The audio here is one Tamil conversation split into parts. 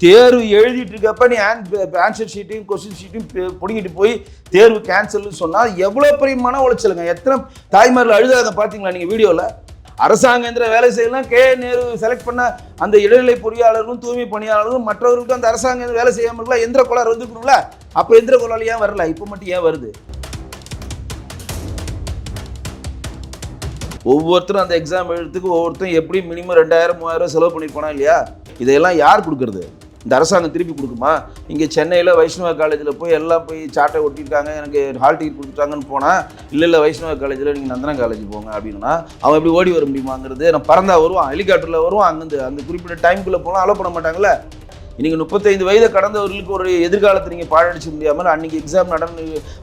தேர்வு எழுதிட்டு இருக்கப்ப நீ ஆன்சர் ஷீட்டையும் கொஸ்டின் ஷீட்டையும் பிடிங்கிட்டு போய் தேர்வு கேன்சல்னு சொன்னால் எவ்வளோ பெரிய மன உளைச்சலுங்க. எத்தனை தாய்மார்கள் அழுதாங்க பார்த்தீங்களா நீங்கள் வீடியோவில்? அரசாங்க வேலை செய்யலாம் நேரு செலக்ட் பண்ண அந்த இடைநிலை பொறியாளர்களும் தூய்மை பணியாளர்களும் மற்றவர்களுக்கும் அந்த அரசாங்க வேலை செய்யாமல் இருக்கலாம். எந்திர கோளாறு வந்துக்கணும்ல, அப்போ எந்திர கோளாறு ஏன் வரல? இப்போ மட்டும் ஏன் வருது? ஒவ்வொருத்தரும் அந்த எக்ஸாம் எழுதுறதுக்கு ஒவ்வொருத்தரும் எப்படி மினிமம் 2000-3000 செலவு பண்ணியிருப்பானா இல்லையா? இதையெல்லாம் யார் கொடுக்குறது? இந்த அரசாங்கம் திருப்பி கொடுக்குமா? இங்கே சென்னையில் வைஷ்ணவ காலேஜில் போய் எல்லாம் போய் சாட்டை ஒட்டியிருக்காங்க, எனக்கு ஹால் டிக்கெட் கொடுத்துட்டாங்கன்னு போனால், இல்லை வைஷ்ணவ காலேஜில் நீங்கள் நந்தனா காலேஜ் போங்க அப்படின்னா அவன் எப்படி ஓடி வர முடியுமாங்கிறது. நான் பறந்தா வருவான், ஹெலிகாப்டரில் வருவான், அங்கேருந்து அந்த குறிப்பிட்ட டைமுக்குள்ளே போனால் அலோ பண்ண மாட்டாங்களே. இன்றைக்கி 35 வயதை கடந்தவர்களுக்கு ஒரு எதிர்காலத்தை நீங்கள் பாழடிச்சு முடியாமல் அன்றைக்கி எக்ஸாம்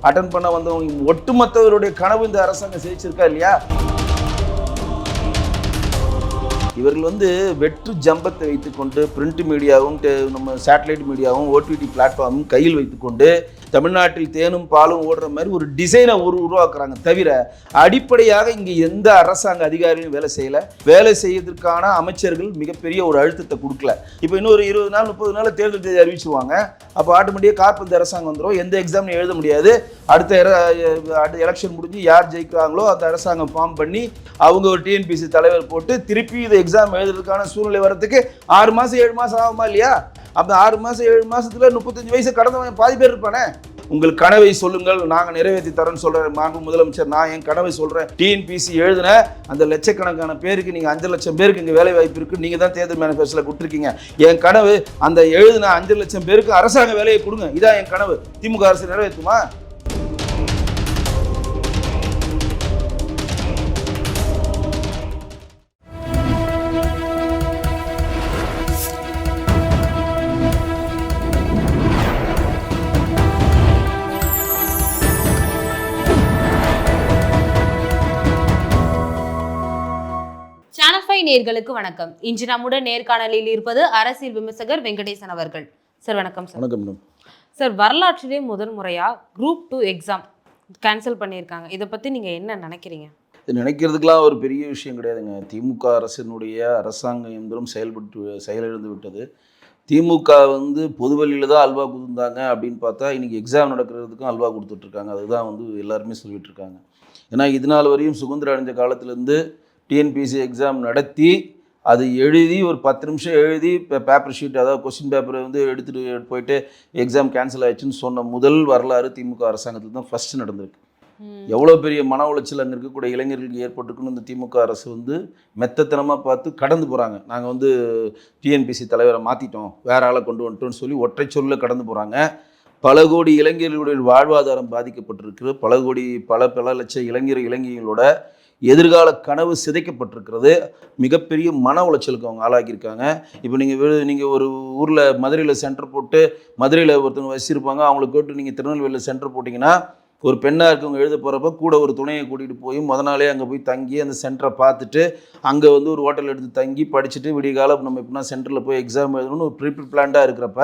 அட்டன் பண்ண வந்தவங்க ஒட்டுமொத்தவருடைய கனவு இந்த அரசாங்கம் சிரிச்சிருக்கா இல்லையா? இவர்கள் வெற்று ஜம்பத்தை வைத்துக்கொண்டு பிரிண்ட் மீடியாவும் நம்ம சேட்டலைட் மீடியாவும் ஓடிடி பிளாட்ஃபார்மும் கையில் வைத்துக்கொண்டு தமிழ்நாட்டில் தேனும் பாலும் ஓடுற மாதிரி ஒரு டிசைனை உருவாக்குறாங்க. தவிர அடிப்படையாக இங்கே எந்த அரசாங்க அதிகாரியும் வேலை செய்யறதுக்கான அமைச்சர்கள் மிகப்பெரிய ஒரு அழுத்தத்தை கொடுக்கல. இப்போ இன்னொரு 20 நாள் 30 நாள் தேர்தல் தேதி அறிவிச்சுவாங்க. அப்போ ஆட்டோமேட்டிக்காக காப்பு இந்த அரசாங்கம் வந்துடும். எந்த எக்ஸாம்னு எழுத முடியாது. அடுத்த எலெக்ஷன் முடிஞ்சு யார் ஜெயிக்கிறாங்களோ அந்த அரசாங்கம் ஃபார்ம் பண்ணி அவங்க ஒரு டிஎன்பிசி தலைவர் போட்டு திருப்பி இது எக்ஸாம் எழுதுறதுக்கான சூழ்நிலை வரதுக்கு 6 மாதம் 7 மாதம் ஆகுமா இல்லையா? அப்போ 6 மாதம் 7 மாதத்துல 35 வயசு கடந்தவன் பாதி பேர் இருப்பானே. உங்கள் கனவை சொல்லுங்கள், நாங்கள் நிறைவேற்றி தரேன்னு சொல்கிறேன் மாண்பு முதலமைச்சர். நான் என் கனவை சொல்கிறேன். டிஎன்பிசி எழுதின அந்த லட்சக்கணக்கான பேருக்கு நீங்கள் 5 லட்சம் பேருக்கு இங்கே வேலை வாய்ப்பு இருக்குது. நீங்கள் தான் தேர்தல் மேனிஃபெஸ்டோவில் கொடுத்துருக்கீங்க. என் கனவு அந்த எழுதின 5 லட்சம் பேருக்கு அரசாங்க வேலையை கொடுங்க. இதான் என் கனவு. திமுக அரசு நிறைவேற்றுமா? நேயர்களுக்கு வணக்கம். இன்று நம்முடன் நேர்காணலில் இருப்பது அரசியல் விமர்சகர் வெங்கடேசன் அவர்கள். சார் வணக்கம். சார் வணக்கம். சார், வரலாற்றிலே முதல் முறையா குரூப் 2 எக்ஸாம் கேன்சல் பண்ணியிருக்காங்க. இதை பற்றி நீங்கள் என்ன நினைக்கிறீங்க? இது நினைக்கிறதுக்கெலாம் ஒரு பெரிய விஷயம் கிடையாதுங்க. திமுக அரசினுடைய அரசாங்கம் எந்திரம் செயலிழந்து விட்டது. திமுக பொதுவெளியில் தான் அல்வா கொடுத்துருந்தாங்க அப்படின்னு பார்த்தா இன்றைக்கி எக்ஸாம் நடக்கிறதுக்கும் அல்வா கொடுத்துட்ருக்காங்க. அதுதான் எல்லாருமே சொல்லிகிட்டு இருக்காங்க. ஏன்னா இது நாள் வரையும் சுதந்திரம் அடைஞ்ச காலத்துலேருந்து டிஎன்பிசி எக்ஸாம் நடத்தி அது எழுதி ஒரு 10 நிமிஷம் எழுதி பேப்பர் ஷீட், அதாவது கொஸ்டின் பேப்பரை எடுத்துகிட்டு போயிட்டு எக்ஸாம் கேன்சல் ஆயிடுச்சுன்னு சொன்ன முதல் வரலாறு திமுக அரசாங்கத்தில் தான் ஃபஸ்ட்டு நடந்திருக்கு. எவ்வளோ பெரிய மன உளைச்சல் அங்கே இருக்கக்கூடிய இளைஞர்களுக்கு ஏற்பட்டுருக்குன்னு இந்த திமுக அரசு மெத்தத்தனமாக பார்த்து கடந்து போகிறாங்க. நாங்கள் டிஎன்பிசி தலைவரை மாற்றிட்டோம், வேறு ஆளை கொண்டு வந்துட்டோம்னு சொல்லி ஒற்றை சொல்லில் கடந்து போகிறாங்க. பல கோடி இளைஞர்களுடைய வாழ்வாதாரம் பாதிக்கப்பட்டிருக்கு. பல லட்சம் இளைஞர்களோட எதிர்கால கனவு சிதைக்கப்பட்டிருக்கிறது. மிகப்பெரிய மன உளைச்சலுக்கு அவங்க ஆளாக்கியிருக்காங்க. இப்போ நீங்கள் ஒரு ஊரில் மதுரையில் சென்டர் போட்டு மதுரையில் ஒருத்தவங்க வச்சிருப்பாங்க, அவங்களுக்கு கேட்டு நீங்கள் திருநெல்வேலியில் சென்டர் போட்டிங்கன்னா ஒரு பெண்ணாக இருக்கவங்க எழுத போகிறப்ப கூட ஒரு துணையை கூட்டிகிட்டு போய் நாளே அங்கே போய் தங்கி அந்த சென்டரை பார்த்துட்டு அங்கே ஒரு ஹோட்டல் எடுத்து தங்கி படிச்சுட்டு விடிய காலம் நம்ம எப்படின்னா சென்டரில் போய் எக்ஸாம் எழுதணும்னு ஒரு ப்ரிப்ளான்டாக இருக்கிறப்ப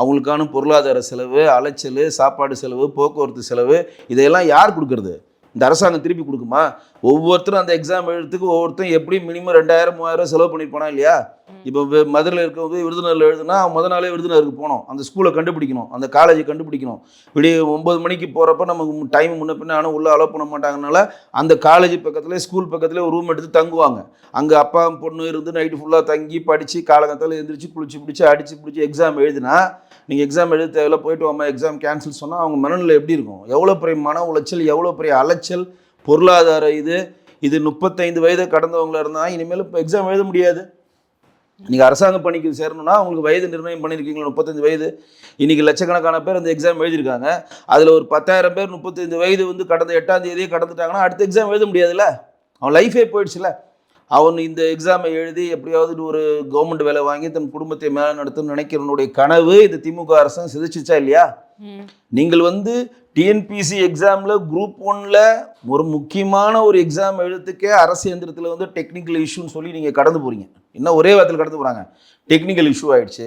அவங்களுக்கான பொருளாதார செலவு, அலைச்சல், சாப்பாடு செலவு, போக்குவரத்து செலவு இதையெல்லாம் யார் கொடுக்குறது? இந்த அரசாங்கம் திருப்பி கொடுக்குமா? ஒவ்வொருத்தரும் அந்த எக்ஸாம் எழுதுறதுக்கு ஒவ்வொருத்தரும் எப்படி மினிமம் 2000-3000 செலவு பண்ணியிருப்பானா இல்லையா? இப்போ மதுரையில் இருக்கவங்க விருதுநகரில் எழுதுனா முதல் நாளே விருதுநகருக்கு போகணும், அந்த ஸ்கூலை கண்டுபிடிக்கணும், அந்த காலேஜை கண்டுபிடிக்கணும். இப்படி 9 மணிக்கு போகிறப்ப நமக்கு டைம் முன்ன பின்ன ஆனால் உள்ளே அலோவ் பண்ண மாட்டாங்கனால அந்த காலேஜ் பக்கத்தில் ஸ்கூல் பக்கத்தில் ஒரு ரூம் எடுத்து தங்குவாங்க. அங்கே அப்பா பொண்ணு இருந்து நைட்டு ஃபுல்லாக தங்கி படித்து காலகட்டத்தில் எழுந்திரிச்சு குளிச்சு பிடிச்சி அடித்து பிடிச்சி எக்ஸாம் எழுதினா நீங்கள் எக்ஸாம் எழுத தேவையில்ல, போயிட்டு வாமா எக்ஸாம் கேன்சல் சொன்னால் அவங்க மனநிலை எப்படி இருக்கும்? எவ்வளோ பெரிய மன உளைச்சல், எவ்வளோ பெரிய அலைச்சல், பொருளாதார இது 35 வயதை கடந்தவங்களா இருந்தால் இனிமேல் இப்போ எக்ஸாம் எழுத முடியாது. நீங்கள் அரசாங்க பணிக்கு சேரணும்னா அவங்களுக்கு வயது நிர்ணயம் பண்ணியிருக்கீங்களா 35 வயது. இன்றைக்கி லட்சக்கணக்கான பேர் அந்த எக்ஸாம் எழுதியிருக்காங்க. அதில் ஒரு 10,000 பேர் 35 வயது கடந்த 8ஆம் தேதியே கடந்துட்டாங்கன்னா அடுத்த எக்ஸாம் எழுத முடியாதுல்ல, அவன் லைஃபே போயிடுச்சுல. அவன் இந்த எக்ஸாமை எழுதி எப்படியாவது ஒரு கவர்மெண்ட் வேலை வாங்கி தன் குடும்பத்தை மேலே நடத்தணும்னு நினைக்கிறவனுடைய கனவு இந்த திமுக அரசாங்கம் சிதைச்சிச்சா இல்லையா? நீங்கள் டிஎன்பிசி எக்ஸாமில் குரூப் 1ல் ஒரு முக்கியமான ஒரு எக்ஸாம் எழுதுறதுக்கே அரசு இயந்திரத்தில் டெக்னிக்கல் இஷ்யூன்னு சொல்லி நீங்கள் கடந்து போகிறீங்க. இன்னும் ஒரே வாரத்தில் கடந்து போகிறாங்க. டெக்னிக்கல் இஷ்யூ ஆகிடுச்சு.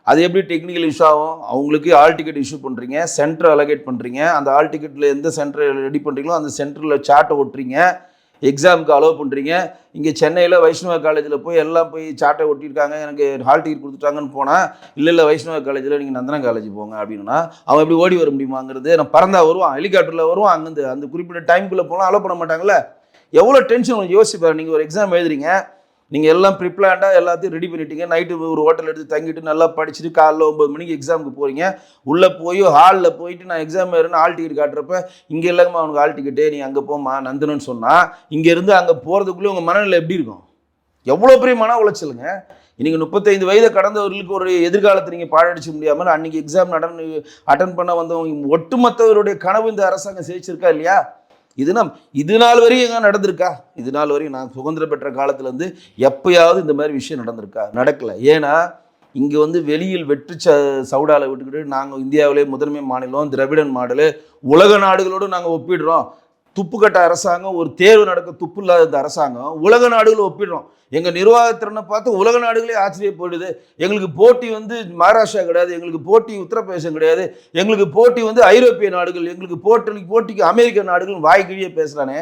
அது எப்படி டெக்னிக்கல் இஷ்யூ ஆகும்? அவங்களுக்கு ஆல் டிக்கெட் இஷ்யூ பண்ணுறீங்க, சென்டர் அலோகேட் பண்ணுறீங்க, அந்த ஆல் டிக்கெட்டில் எந்த சென்டர் ரெடி பண்ணுறீங்களோ அந்த சென்டரில் சார்ட்டை ஒட்டுறீங்க. எக்ஸாமுக்கு அலோவ் பண்ணுறீங்க. இங்கே சென்னையில் வைஷ்ணவ காலேஜில் போய் எல்லாம் போய் சாட்டை ஒட்டியிருக்காங்க, எனக்கு ஹால் டிக்கெட் கொடுத்துட்டாங்கன்னு போனால், இல்லை வைஷ்ணவ காலேஜில் நீங்கள் நந்தனா காலேஜ் போங்க அப்படின்னா அவன் எப்படி ஓடி வர முடியுமாங்கிறது. நான் பறந்தா வருவான், ஹெலிகாப்டரில் வருவான், அங்கேருந்து அந்த குறிப்பிட்ட டைமுக்குள்ளே போனால் அலோவ் பண்ண மாட்டாங்கல்ல. எவ்வளோ டென்ஷன் உங்களுக்கு யோசிப்பார். நீங்கள் ஒரு எக்ஸாம் எழுதுறீங்க, நீங்கள் எல்லாம் ப்ரிப்ளாண்டாக எல்லாத்தையும் ரெடி பண்ணிட்டீங்க, நைட்டு ஒரு ஹோட்டல் எடுத்து தங்கிட்டு நல்லா படிச்சுட்டு காலைல 9 மணிக்கு எக்ஸாமுக்கு போகிறீங்க. உள்ளே போய் ஹாலில் போயிட்டு நான் எக்ஸாம் எழுதுன்னு ஹால் டிக்கெட் காட்டுறப்ப இங்கே இல்லைங்கம்மா அவனுக்கு ஹால் டிக்கெட்டு, நீ அங்கே போமா நந்தனன்னு சொன்னால், இங்கேருந்து அங்கே போகிறதுக்குள்ளே உங்கள் மனநிலை எப்படி இருக்கும்? எவ்வளோ பெரிய மன உளைச்சலுங்க. இன்றைக்கி 35 வயதை கடந்தவர்களுக்கு ஒரு எதிர்காலத்தை நீங்கள் பாழடிச்சு முடியாமல் அன்றைக்கி எக்ஸாம் அட்டன் பண்ண வந்தவங்க ஒட்டுமொத்தவருடைய கனவு இந்த அரசாங்கம் ஜெயிச்சிருக்கா இல்லையா? இது நாள் வரையும் எங்கே நடந்திருக்கா? இது நாள் வரையும் நான் சுதந்திரம் பெற்ற காலத்துலேருந்து எப்பயாவது இந்த மாதிரி விஷயம் நடந்திருக்கா? நடக்கலை. ஏன்னா இங்கே வெளியில் வெற்றி சவுடாவில் விட்டுக்கிட்டு நாங்கள் இந்தியாவிலே முதன்மை மாநிலம், திராவிடன் மாடலு, உலக நாடுகளோடு நாங்கள் ஒப்பிடுறோம். துப்புக்கட்ட அரசாங்கம், ஒரு தேர்வு நடக்க துப்பு இல்லாத இந்த அரசாங்கம் உலக நாடுகளை ஒப்பிடுறோம். எங்கள் நிர்வாகத்திறனை பார்த்து உலக நாடுகளே ஆச்சரியப்படுது. எங்களுக்கு போட்டி மகாராஷ்டிரா கிடையாது, எங்களுக்கு போட்டி உத்தரப்பிரதேசம் கிடையாது, எங்களுக்கு போட்டி ஐரோப்பிய நாடுகள், எங்களுக்கு போட்டிக்கு அமெரிக்க நாடுகள் வாய்க்கிழியே பேசுகிறானே.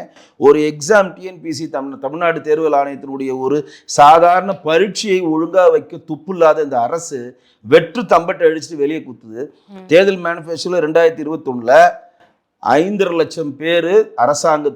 ஒரு எக்ஸாம் டிஎன்பிசி தமிழ்நாடு தேர்தல் ஆணையத்தினுடைய ஒரு சாதாரண பரீட்சையை ஒழுங்காக வைக்க துப்பு இல்லாத இந்த அரசு வெற்று தம்பட்டை அடிச்சுட்டு வெளியே குத்துது. தேர்தல் மேனிஃபெஸ்டோவில் 2021 5.5 லட்சம் பேர்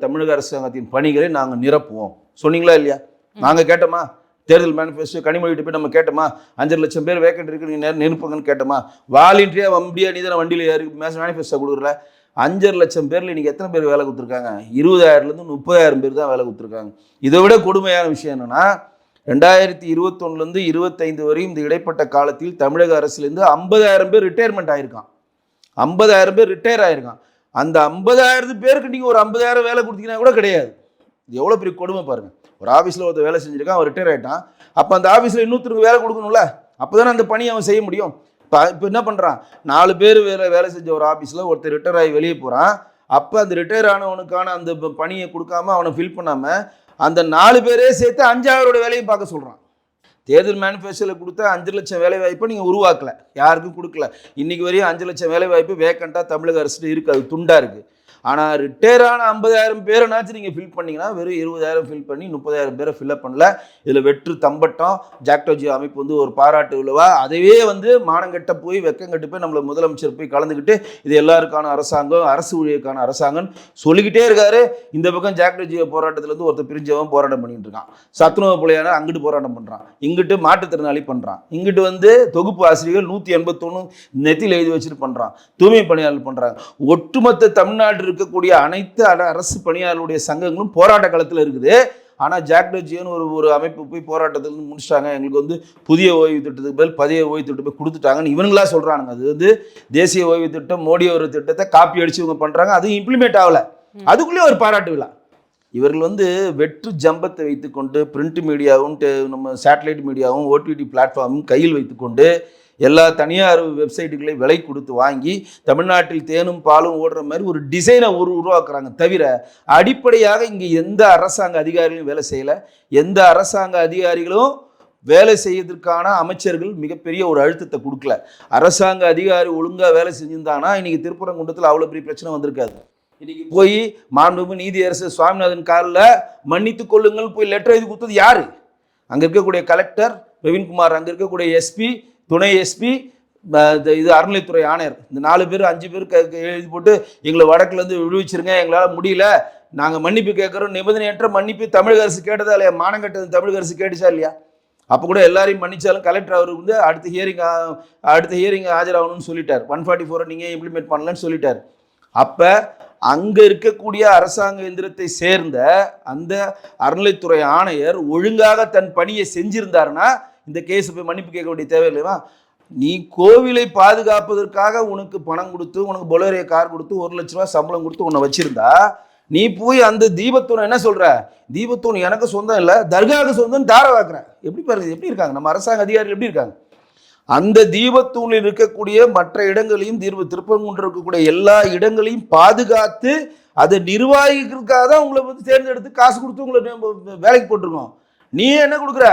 தமிழக அரசாங்கத்தின் பணிகளை நாங்கள் நிரப்புவோம் சொன்னீங்களா இல்லையா? நாங்கள் கேட்டோமா? தேர்தல் மேனிஃபெஸ்டோ கனிமொழிட்டு போய் நம்ம கேட்டோமா? 5.5 லட்சம் பேர் வேக்கண்ட் இருக்கு, நீங்கள் நிரப்புங்கன்னு கேட்டோமா? வாலண்டியா வம்பியா நீ தானே வண்டியில் ஏறி மேனிஃபெஸ்டோ கொடுக்குற. 5.5 லட்சம் பேரில் இன்றைக்கி எத்தனை பேர் வேலை கொடுத்துருக்காங்க? 20,000லேருந்து 30,000 பேர் தான் வேலை கொடுத்துருக்காங்க. இதை விட கொடுமையான விஷயம் என்னென்னா, 2021லேருந்து 25 வரையும் இந்த இடைப்பட்ட காலத்தில் தமிழக அரசுலேருந்து 50,000 பேர் ரிட்டையர்மெண்ட் ஆகிருக்கான். 50,000 பேர் ரிட்டையர் ஆகிருக்கான். அந்த 50,000 பேருக்கு நீங்கள் ஒரு 50,000 வேலை கொடுத்தீங்கன்னா கூட கிடையாது. இது எவ்வளோ பெரிய கொடுமை பாருங்கள். ஒரு ஆஃபீஸில் ஒருத்தர் வேலை செஞ்சுருக்கான், அவன் ரிட்டையர் ஆகிட்டான். அப்போ அந்த ஆஃபீஸில் இன்னொருத்தருக்கு வேலை கொடுக்கணும்ல, அப்போ தானே அந்த பணியை அவன் செய்ய முடியும். இப்போ என்ன பண்ணுறான்? 4 பேர் வேலை செஞ்ச ஒரு ஆஃபீஸில் ஒருத்தர் ரிட்டையர் ஆகி வெளியே போகிறான். அப்போ அந்த ரிட்டையர் ஆனவனுக்கான அந்த பணியை கொடுக்காம அவனை ஃபில் பண்ணாமல் அந்த 4 பேரே சேர்த்து 5,000 வேலையும் பார்க்க சொல்கிறான். தேர்தல் மேனிஃபெஸ்டோவில் கொடுத்த 5 லட்சம் வேலை வாய்ப்பை நீங்கள் உருவாக்கலை, யாருக்கும் கொடுக்கல. இன்றைக்கி வரையும் 5 லட்சம் வேலை வாய்ப்பு வேக்கண்ட்டாக தமிழக அரசு இருக்குது, அது துண்டாக இருக்குது. ஆனால் ரிட்டையர் ஆன 50,000 பேரைனாச்சும் நீங்கள் ஃபில் பண்ணிங்கன்னா வெறும் 20,000 ஃபில் பண்ணி 30,000 பேரை ஃபில்அப் பண்ணல. இதில் வெற்று தம்பட்டம். ஜாக்டோஜி அமைப்பு ஒரு பாராட்டு விழவா, அதையே மானங்கட்ட போய் வெக்கங்கட்டு போய் நம்மளை முதலமைச்சர் போய் கலந்துக்கிட்டு இது எல்லாருக்கான அரசாங்கம், அரசு ஊழியருக்கான அரசாங்கம் சொல்லிக்கிட்டே இருக்காரு. இந்த பக்கம் ஜாக்டோஜியோ போராட்டத்திலேருந்து ஒருத்தர் பிரிஞ்சவன் போராட்டம் பண்ணிட்டு இருக்கான். சத்துணவு புலையான அங்கிட்டு போராட்டம் பண்ணுறான், இங்கிட்டு மாற்றுத்திறனாளி பண்ணுறான், இங்கிட்டு தொகுப்பு ஆசிரியர்கள் 181 நெத்தியில் எழுதி வச்சுட்டு பண்ணுறான், தூய்மை பணியாளர் பண்ணுறாங்க. ஒட்டுமொத்த தமிழ்நாட்டில் இருக்கக்கூடிய அனைத்து அரசு பணியாளருடைய சங்கங்களும் போராட்ட களத்தில் இருக்குது. ஆனால் ஜாக்டோஜியோன்னு ஒரு அமைப்பு போய் போராட்டத்தில் முடிச்சிட்டாங்க, எங்களுக்கு புதிய ஓய்வு திட்டத்துக்கு பதில் பழைய ஓய்வு திட்டம் போய் கொடுத்துட்டாங்கன்னு இவங்களா சொல்கிறானுங்க. அது தேசிய ஓய்வு திட்டம், மோடி ஒரு திட்டத்தை காப்பி அடிச்சு இவங்க பண்ணுறாங்க, அது இம்ப்ளிமெண்ட் ஆகலை. அதுக்குள்ளேயே ஒரு பாராட்டு விழா. இவர்கள் வெற்று ஜம்பத்தை வைத்துக்கொண்டு பிரிண்ட் மீடியாவும் நம்ம சேட்டலைட் மீடியாவும் ஓடிடி பிளாட்ஃபார்மும் கையில் வைத்துக்கொண்டு எல்லா தனியார் வெப்சைட்டுகளையும் விலை கொடுத்து வாங்கி தமிழ்நாட்டில் தேனும் பாலும் ஓடுற மாதிரி ஒரு டிசைனை உருவாக்குறாங்க. தவிர அடிப்படையாக இங்கே எந்த அரசாங்க அதிகாரிகளும் வேலை செய்யலை. எந்த அரசாங்க அதிகாரிகளும் வேலை செய்யறதுக்கான அமைச்சர்கள் மிகப்பெரிய ஒரு அழுத்தத்தை கொடுக்கல. அரசாங்க அதிகாரி ஒழுங்காக வேலை செஞ்சிருந்தானா இன்றைக்கி திருப்பரங்குன்றத்தில் அவ்வளோ பெரிய பிரச்சனை வந்திருக்காது. இன்னைக்கு போய் மாண்புமிகு நீதியரசர் சுவாமிநாதன் காலில் மன்னித்து கொள்ளுங்கள் போய் லெட்டர் எழுதி கொடுத்தது யாரு? அங்கே இருக்கக்கூடிய கலெக்டர் பிரவீன்குமார், அங்கே இருக்கக்கூடிய எஸ்பி, துணை எஸ்பி, இது அறநிலைத்துறை ஆணையர், இந்த 4 பேர் 5 பேர் எழுதி போட்டு எங்களை வடக்குலேருந்து விடுவிச்சிருங்க, எங்களால் முடியல, நாங்கள் மன்னிப்பு கேட்குறோம். நிபந்தனையற்ற மன்னிப்பு தமிழக அரசு கேட்டதா இல்லையா? மானங்கட்டது தமிழக அரசு கேட்டுச்சா இல்லையா? அப்போ கூட எல்லாரையும் மன்னிச்சாலும் கலெக்டர் அவர் அடுத்த ஹியரிங் ஆஜராகணும்னு சொல்லிட்டார். 144 நீங்கள் இம்ப்ளிமெண்ட் பண்ணலன்னு சொல்லிட்டார். அப்போ அங்கே இருக்கக்கூடிய அரசாங்க எந்திரத்தை சேர்ந்த அந்த அறநிலைத்துறை ஆணையர் ஒழுங்காக தன் பணியை செஞ்சிருந்தாருன்னா இந்த கேஸ் போய் மன்னிப்பு கேட்க வேண்டிய தேவையில்லையா? நீ கோவிலை பாதுகாப்பதற்காக உனக்கு பணம் கொடுத்து, உனக்கு பொலேரோ கார் கொடுத்து 1 லட்ச ரூபா சம்பளம் கொடுத்து உன்னை வச்சிருந்தா, நீ போய் அந்த தீபத்தூணை என்ன சொல்ற? தீபத்தூண் எனக்கு சொந்தம் இல்லை, தர்காவுக்கு சொந்தம் தார வாக்குற. எப்படி பாருங்க, எப்படி இருக்காங்க நம்ம அரசாங்க அதிகாரிகள், எப்படி இருக்காங்க? அந்த தீபத்தூணில் இருக்கக்கூடிய மற்ற இடங்களையும் திருப்பரங்குன்றம் இருக்கக்கூடிய எல்லா இடங்களையும் பாதுகாத்து அதை நிர்வாகிக்கிறதுக்காக தான் உங்களை தேர்ந்தெடுத்து காசு கொடுத்து உங்களை வேலைக்கு போட்டிருக்கோம். நீ என்ன கொடுக்குற?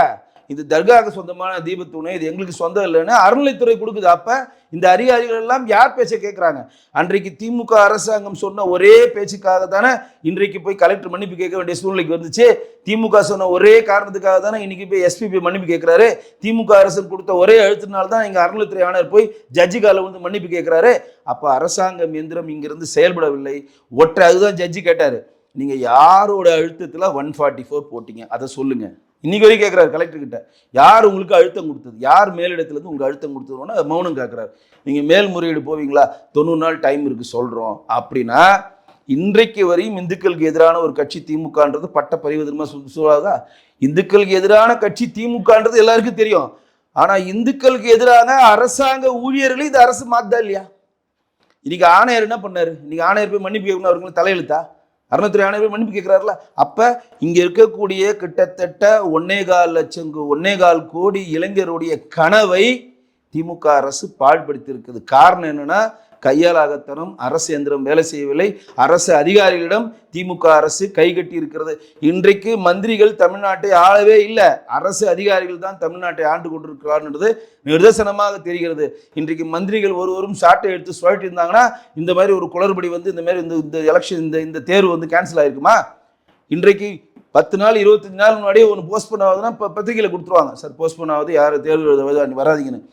இது தர்காவுக்கு சொந்தமான தீபத்தூணை, இது எங்களுக்கு சொந்தம் இல்லைன்னு அறநிலைத்துறை கொடுக்குது. அப்போ இந்த அதிகாரிகள் எல்லாம் யார் பேச்சை கேட்குறாங்க? அன்றைக்கு திமுக அரசாங்கம் சொன்ன ஒரே பேச்சுக்காக தானே இன்றைக்கு போய் கலெக்டர் மன்னிப்பு கேட்க வேண்டிய சூழ்நிலைக்கு வந்துச்சு. திமுக சொன்ன ஒரே காரணத்துக்காக தானே இன்னைக்கு போய் எஸ்பிபி மன்னிப்பு கேட்குறாரு. திமுக அரசு கொடுத்த ஒரே அழுத்தினால தான் இங்கே அறநிலையத்துறை ஆணையர் போய் ஜட்ஜி காலில் வந்து மன்னிப்பு கேட்குறாரு. அப்போ அரசாங்கம் எந்திரம் இங்கிருந்து செயல்படவில்லை. அதுதான் ஜட்ஜி கேட்டார், நீங்கள் யாரோட அழுத்தத்தில் 144 போட்டீங்க அதை சொல்லுங்க. இன்னைக்கு வரைக்கும் கேட்குறாரு கலெக்டர்கிட்ட, யார் உங்களுக்கு அழுத்தம் கொடுத்தது, யார் மேலிடத்துலேருந்து உங்களுக்கு அழுத்தம் கொடுத்ததுன்னா மௌனம் கேட்குறாரு. நீங்கள் மேல்முறையீடு போவீங்களா? 90 நாள் டைம் இருக்குது சொல்கிறோம். அப்படின்னா இன்றைக்கு வரையும் இந்துக்களுக்கு எதிரான ஒரு கட்சி திமுகன்றது பட்ட பரிவதமா சொல்லாதா? இந்துக்களுக்கு எதிரான கட்சி திமுகன்றது எல்லாருக்கும் தெரியும். ஆனால் இந்துக்களுக்கு எதிரான அரசாங்க ஊழியர்களை இந்த அரசு மாத்தா இல்லையா? இன்னைக்கு ஆணையர் என்ன பண்ணாரு? இன்னைக்கு ஆணையர் போய் மன்னிப்பு கேட்கணும், அவர்களுக்கு தலையெழுத்தா? அறநிலையத்துறை ஆணையர் மன்னிப்பு கேட்கிறாருல. அப்ப இங்க இருக்கக்கூடிய கிட்டத்தட்ட 1.25 கோடி இளைஞருடைய கனவை திமுக அரசு பாழ்படுத்தி இருக்குது. காரணம் என்னன்னா, கையாலாகத்தனம், அரசு எந்திரம் வேலை செய்யவில்லை. அரசு அதிகாரிகளிடம் திமுக அரசு கைகட்டி இருக்கிறது. இன்றைக்கு மந்திரிகள் தமிழ்நாட்டை ஆளவே இல்லை, அரசு அதிகாரிகள் தான் தமிழ்நாட்டை ஆண்டு கொண்டிருக்கிறார்ன்றது நிதர்சனமாக தெரிகிறது. இன்றைக்கு மந்திரிகள் ஒருவரும் சாட்டை எடுத்து சுழட்டி இருந்தாங்கன்னா இந்த மாதிரி ஒரு குளறுபடி வந்து இந்த மாதிரி இந்த எலெக்ஷன் இந்த தேர்வு வந்து கேன்சல் ஆயிருக்குமா? இன்றைக்கு 10 நாள் 25 நாள் முன்னாடியே ஒன்று போஸ்ட்போன் ஆகுதுன்னா பத்திரிகையில் கொடுத்துருவாங்க, சார் போஸ்ட்போன் ஆகுது, யார் தேர்வு வராதிங்கன்னு.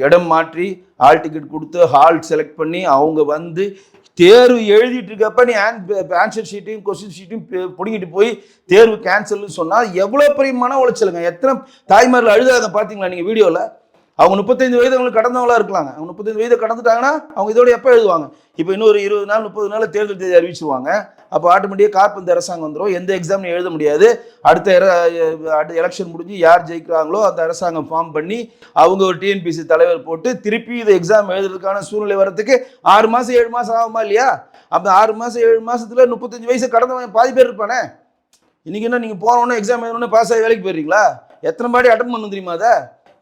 இடம் மாற்றி ஹால் டிக்கெட் கொடுத்து ஹால் செலக்ட் பண்ணி அவங்க வந்து தேர்வு எழுதிட்டு இருக்கப்ப நீ ஆன்சர் ஷீட்டையும் கொஸ்டின் ஷீட்டையும் பிடிங்கிட்டு போய் தேர்வு கேன்சல்னு சொன்னால் எவ்வளோ பெரிய மன உளைச்சலுங்க. எத்தனை தாய்மார்கள் அழுதாங்க பார்த்தீங்களா நீங்கள் வீடியோவில்? அவங்க 35 வயது அவங்களுக்கு கடந்தவங்களா இருக்கலாங்க. அவங்க 35 வயதை கடந்துட்டாங்கன்னா அவங்க இதோட எப்போ எழுதுவாங்க? இப்போ இன்னொரு 20 நாள் 30 நாள் தேர்தல் தேதி அறிவிச்சுருவாங்க. அப்போ ஆட்டோமேட்டிக்காக காப்பு அரசாங்கம் வந்துடும். எந்த எக்ஸாம்னு எழுத முடியாது. அடுத்த எலெக்ஷன் முடிஞ்சு யார் ஜெயிக்கிறாங்களோ அந்த அரசாங்கம் ஃபார்ம் பண்ணி அவங்க ஒரு டிஎன்பிசி தலைவர் போட்டு திருப்பி இது எக்ஸாம் எழுதுறதுக்கான சூழ்நிலை வரதுக்கு 6 மாதம் 7 மாதம் ஆகுமா இல்லையா? அப்போ 6 மாதம் 7 மாதத்துல 35 வயசு கடந்தவன் பாதி பேர் இருப்பானே. இன்னைக்கு என்ன நீங்கள் போனோன்னே எக்ஸாம் எழுதணுன்னே பாஸ் ஆகி வேலைக்கு போயிடுறீங்களா? எத்தனை பாடி அட்டன் பண்ணணும் தெரியுமா? அதை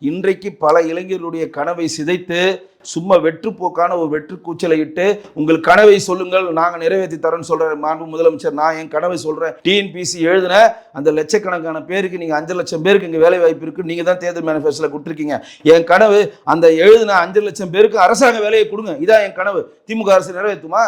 இன்றைக்கு பல இளைஞர்களுடைய கனவை சிதைத்து சும்மா வெற்றுப்போக்கான ஒரு வெற்று கூச்சலை இட்டு உங்கள் கனவை சொல்லுங்கள், நாங்கள் நிறைவேற்றி தரோன்னு சொல்கிறேன் மாண்பு முதலமைச்சர். நான் என் கனவை சொல்கிறேன். டிஎன்பிசி எழுதின அந்த லட்சக்கணக்கான பேருக்கு நீங்கள் 5 லட்சம் பேருக்கு இங்கே வேலை வாய்ப்பு இருக்குது, நீங்கள் தான் தேர்தல் மேனிஃபெஸ்டோவில் கொடுத்துருக்கீங்க. என் கனவு அந்த எழுதின 5 லட்சம் பேருக்கு அரசாங்க வேலையை கொடுங்க, இதான் என் கனவு. திமுக அரசு நிறைவேற்றுமா?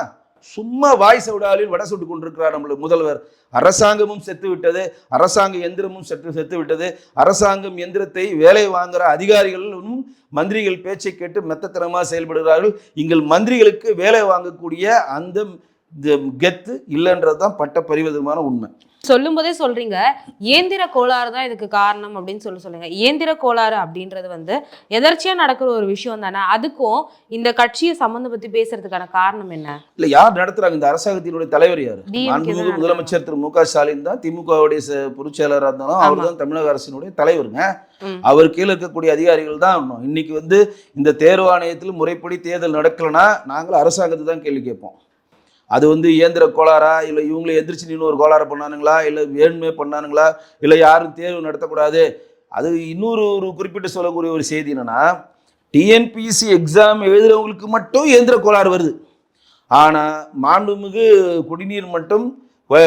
சும்மா வாய் சவுடாலில் வடை சுட்டு கொண்டிருக்கிறார் நம்மளுக்கு முதல்வர். அரசாங்கமும் செத்து விட்டது, அரசாங்க எந்திரமும் செத்து விட்டது. அரசாங்கம் எந்திரத்தை வேலை வாங்குற அதிகாரிகளும் மந்திரிகள் பேச்சை கேட்டு மெத்தத்தனமாக செயல்படுகிறார்கள். எங்கள் மந்திரிகளுக்கு வேலை வாங்கக்கூடிய அந்த கெத்து இல்லைன்றது தான் பட்ட பரிவதமான உண்மை. சொல்லும் போதே சொல்றீங்க இயந்திர கோளாறு தான் இதுக்கு காரணம் அப்படின்னு சொல்லுங்க. இயந்திர கோளாறு அப்படின்றது வந்து எதர்ச்சியா நடக்கிற ஒரு விஷயம் தானே. அதுக்கும் இந்த கட்சியை சம்பந்தம் பத்தி பேசுறதுக்கான காரணம் என்ன? இல்ல யார் நடத்துறாங்க? இந்த அரசாங்கத்தினுடைய தலைவர் யாரு? மாண்புமிகு முதலமைச்சர் திரு மு க ஸ்டாலின் தான் திமுகவுடைய பொதுச் செயலராக இருந்தாலும் அவர் தான் தமிழக அரசினுடைய தலைவருங்க. அவர் கீழே இருக்கக்கூடிய அதிகாரிகள் தான். இன்னைக்கு வந்து இந்த தேர்வு ஆணையத்தில் முறைப்படி தேர்தல் நடக்கலைன்னா நாங்கள் அரசாங்கத்தை தான் கேள்வி கேட்போம். அது வந்து இயந்திர கோளாறா, இல்லை இவங்களை எதிர்த்து இன்னொரு கோளாறு பண்ணானுங்களா, இல்லை வேணுமே பண்ணானுங்களா, இல்லை யாரும் தேர்வு நடத்தக்கூடாது. அது இன்னொரு குறிப்பிட்டு சொல்லக்கூடிய ஒரு செய்தி என்னன்னா, டிஎன்பிசி எக்ஸாம் எழுதுறவங்களுக்கு மட்டும் இயந்திர கோளாறு வருது. ஆனால் மாண்புமிகு குடிநீர் மட்டும்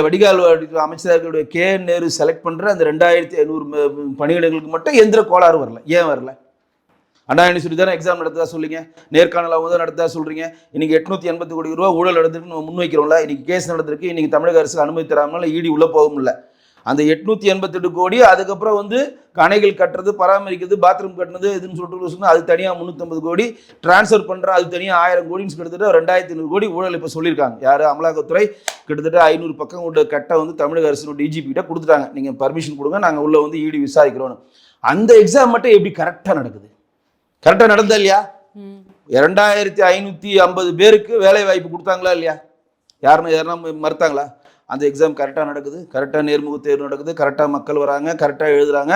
வடிகால் அமைச்சர்களுடைய KN நேரு செலக்ட் பண்ணுற அந்த 2500 பணியிடங்களுக்கு மட்டும் இயந்திர கோளாறு வரல. ஏன் வரல? அண்ணா யூனிவர்சிட்டி தானே எக்ஸாம் நடத்ததா சொல்லிங்க, நேர்காணல் அவங்க தான் நடத்ததா சொல்கிறீங்க. இன்றைக்கி 880 கோடி ரூபா ஊழல் நடந்திருக்கு நம்ம முன்வைக்கிறோம்ல. இன்றைக்கி கேஸ் நடந்திருக்கு. இன்றைக்கி தமிழக அரசு அனுமதி தராமல் இடி உள்ளே போக முடியல. அந்த 888 கோடி அதுக்கப்புறம் வந்து கணைகள் கட்டுறது, பராமரிக்கிறது, பாத்ரூம் கட்டுறது இதுன்னு சொல்லிட்டு அது தனியாக 350 கோடி டிரான்ஸ்ஃபர் பண்ணுறோம், அது தனியாக 1000 கோடின்னு கிட்டத்தட்ட 2500 கோடி ஊழல் இப்போ சொல்லியிருக்காங்க. யார்? அமலாக்கத்துறை கிட்டத்தட்ட 500 பக்கம் கொண்ட கட்டை வந்து தமிழக அரசு DGP கிட்ட கொடுத்துட்டாங்க. நீங்கள் பர்மிஷன் கொடுங்க, நாங்கள் உள்ளே வந்து இடி விசாரிக்கிறோன்னு. அந்த எக்ஸாம் மட்டும் எப்படி கரெக்டாக நடக்குது? கரெக்டாக நடந்தா இல்லையா? 2550 பேருக்கு வேலை வாய்ப்பு கொடுத்தாங்களா இல்லையா? யாருன்னா மறுத்தாங்களா? அந்த எக்ஸாம் கரெக்டாக நடக்குது, கரெக்டாக நேர்முக தேர்வு நடக்குது, கரெக்டாக மக்கள் வராங்க, கரெக்டாக எழுதுறாங்க.